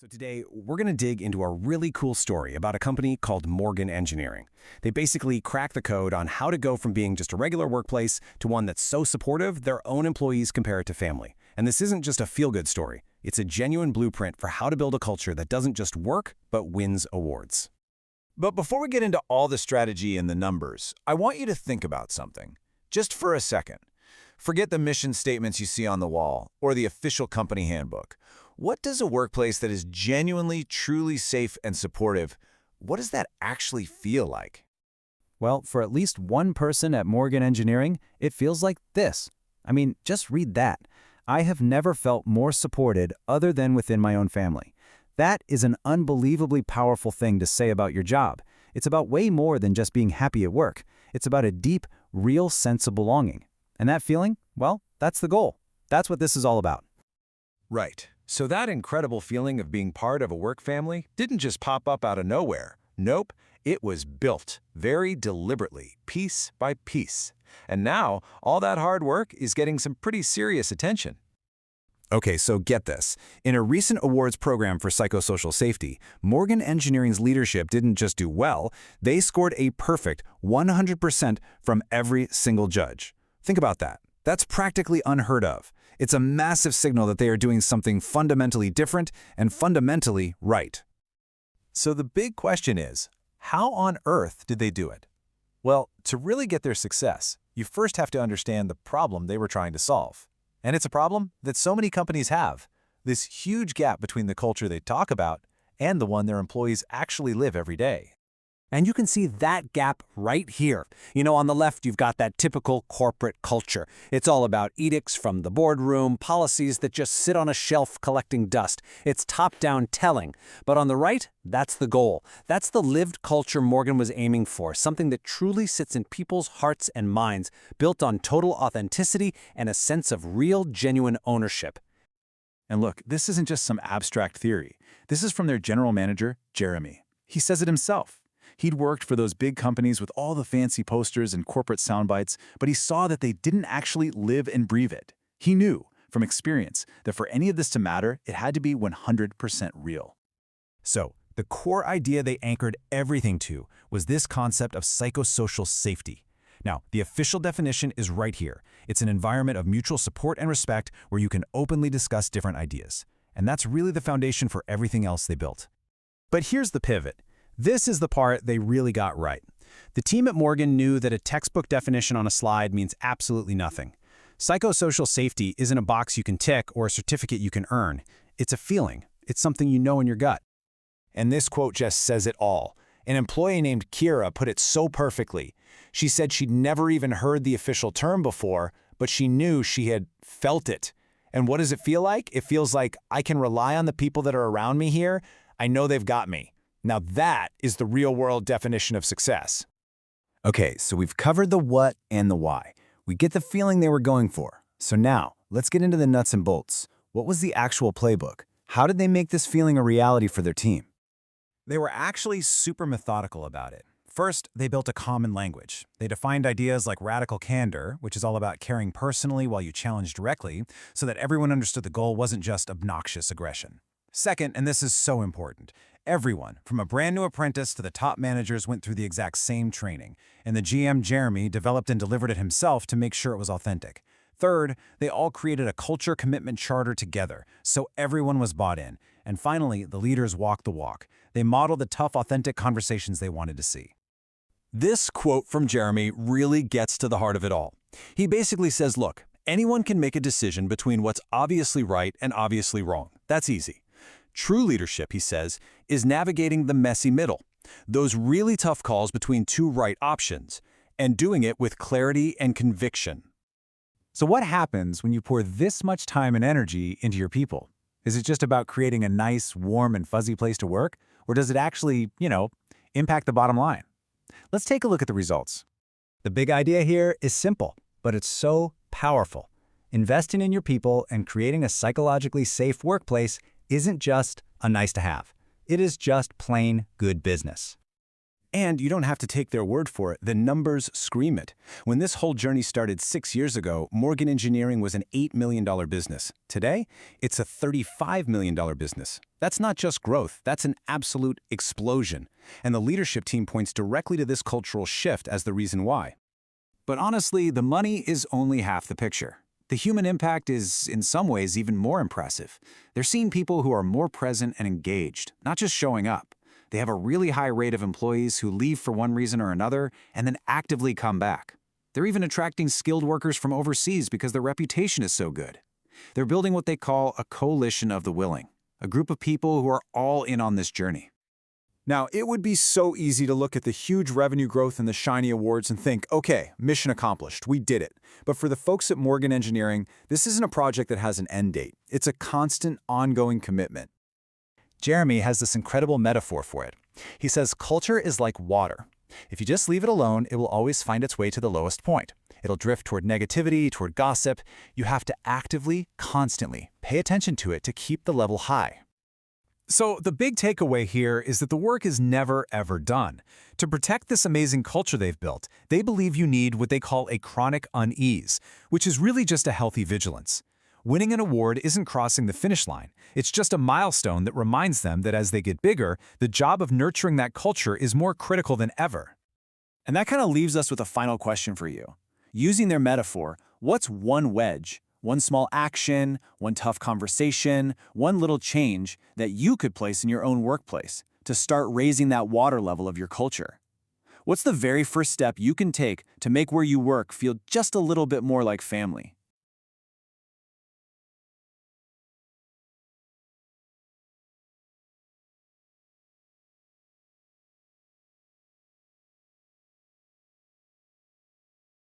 So today, we're going to dig into a really cool story about a company called Morgan Engineering. They basically crack the code on how to go from being just a regular workplace to one that's so supportive their own employees compare it to family. And this isn't just a feel-good story. It's a genuine blueprint for how to build a culture that doesn't just work, but wins awards. But before we get into all the strategy and the numbers, I want you to think about something, just for a second. Forget the mission statements you see on the wall or the official company handbook. What does a workplace that is genuinely, truly safe and supportive, what does that actually feel like? Well, for at least one person at Morgan Engineering, it feels like this. I mean, just read that. I have never felt more supported other than within my own family. That is an unbelievably powerful thing to say about your job. It's about way more than just being happy at work. It's about a deep, real sense of belonging. And that feeling, well, that's the goal. That's what this is all about. Right. So that incredible feeling of being part of a work family didn't just pop up out of nowhere. Nope, it was built very deliberately, piece by piece. And now, all that hard work is getting some pretty serious attention. Okay, so get this. In a recent awards program for psychosocial safety, Morgan Engineering's leadership didn't just do well, they scored a perfect 100% from every single judge. Think about that. That's practically unheard of. It's a massive signal that they are doing something fundamentally different and fundamentally right. So the big question is, how on earth did they do it? Well, to really get their success, you first have to understand the problem they were trying to solve. And it's a problem that so many companies have, this huge gap between the culture they talk about and the one their employees actually live every day. And you can see that gap right here. You know, on the left, you've got that typical corporate culture. It's all about edicts from the boardroom, policies that just sit on a shelf collecting dust. It's top-down telling. But on the right, that's the goal. That's the lived culture Morgan was aiming for, something that truly sits in people's hearts and minds, built on total authenticity and a sense of real, genuine ownership. And look, this isn't just some abstract theory. This is from their general manager, Jeremy. He says it himself. He'd worked for those big companies with all the fancy posters and corporate sound bites, but he saw that they didn't actually live and breathe it. He knew, from experience, that for any of this to matter, it had to be 100% real. So, the core idea they anchored everything to was this concept of psychosocial safety. Now, the official definition is right here. It's an environment of mutual support and respect where you can openly discuss different ideas. And that's really the foundation for everything else they built. But here's the pivot. This is the part they really got right. The team at Morgan knew that a textbook definition on a slide means absolutely nothing. Psychosocial safety isn't a box you can tick or a certificate you can earn. It's a feeling. It's something you know in your gut. And this quote just says it all. An employee named Kira put it so perfectly. She said she'd never even heard the official term before, but she knew she had felt it. And what does it feel like? It feels like I can rely on the people that are around me here. I know they've got me. Now that is the real-world definition of success. Okay, so we've covered the what and the why. We get the feeling they were going for. So now, let's get into the nuts and bolts. What was the actual playbook? How did they make this feeling a reality for their team? They were actually super methodical about it. First, they built a common language. They defined ideas like radical candor, which is all about caring personally while you challenge directly, so that everyone understood the goal wasn't just obnoxious aggression. Second, and this is so important, everyone, from a brand new apprentice to the top managers, went through the exact same training, and the GM, Jeremy, developed and delivered it himself to make sure it was authentic. Third, they all created a culture commitment charter together, so everyone was bought in. And finally, the leaders walked the walk. They modeled the tough, authentic conversations they wanted to see. This quote from Jeremy really gets to the heart of it all. He basically says, look, anyone can make a decision between what's obviously right and obviously wrong. That's easy. True leadership, he says, is navigating the messy middle, those really tough calls between two right options, and doing it with clarity and conviction. So what happens when you pour this much time and energy into your people? Is it just about creating a nice, warm, and fuzzy place to work? Or does it actually, impact the bottom line? Let's take a look at the results. The big idea here is simple, but it's so powerful. Investing in your people and creating a psychologically safe workplace isn't just a nice to have. It is just plain good business. And you don't have to take their word for it. The numbers scream it. When this whole journey started 6 years ago, Morgan Engineering was an $8 million business. Today, it's a $35 million business. That's not just growth, that's an absolute explosion. And the leadership team points directly to this cultural shift as the reason why. But honestly, the money is only half the picture. The human impact is, in some ways, even more impressive. They're seeing people who are more present and engaged, not just showing up. They have a really high rate of employees who leave for one reason or another and then actively come back. They're even attracting skilled workers from overseas because their reputation is so good. They're building what they call a coalition of the willing, a group of people who are all in on this journey. Now, it would be so easy to look at the huge revenue growth and the shiny awards and think, okay, mission accomplished, we did it. But for the folks at Morgan Engineering, this isn't a project that has an end date. It's a constant, ongoing commitment. Jeremy has this incredible metaphor for it. He says culture is like water. If you just leave it alone, it will always find its way to the lowest point. It'll drift toward negativity, toward gossip. You have to actively, constantly pay attention to it to keep the level high. So the big takeaway here is that the work is never, ever done. To protect this amazing culture they've built, they believe you need what they call a chronic unease, which is really just a healthy vigilance. Winning an award isn't crossing the finish line. It's just a milestone that reminds them that as they get bigger, the job of nurturing that culture is more critical than ever. And that kind of leaves us with a final question for you. Using their metaphor, what's one wedge, one small action, one tough conversation, one little change that you could place in your own workplace to start raising that water level of your culture? What's the very first step you can take to make where you work feel just a little bit more like family?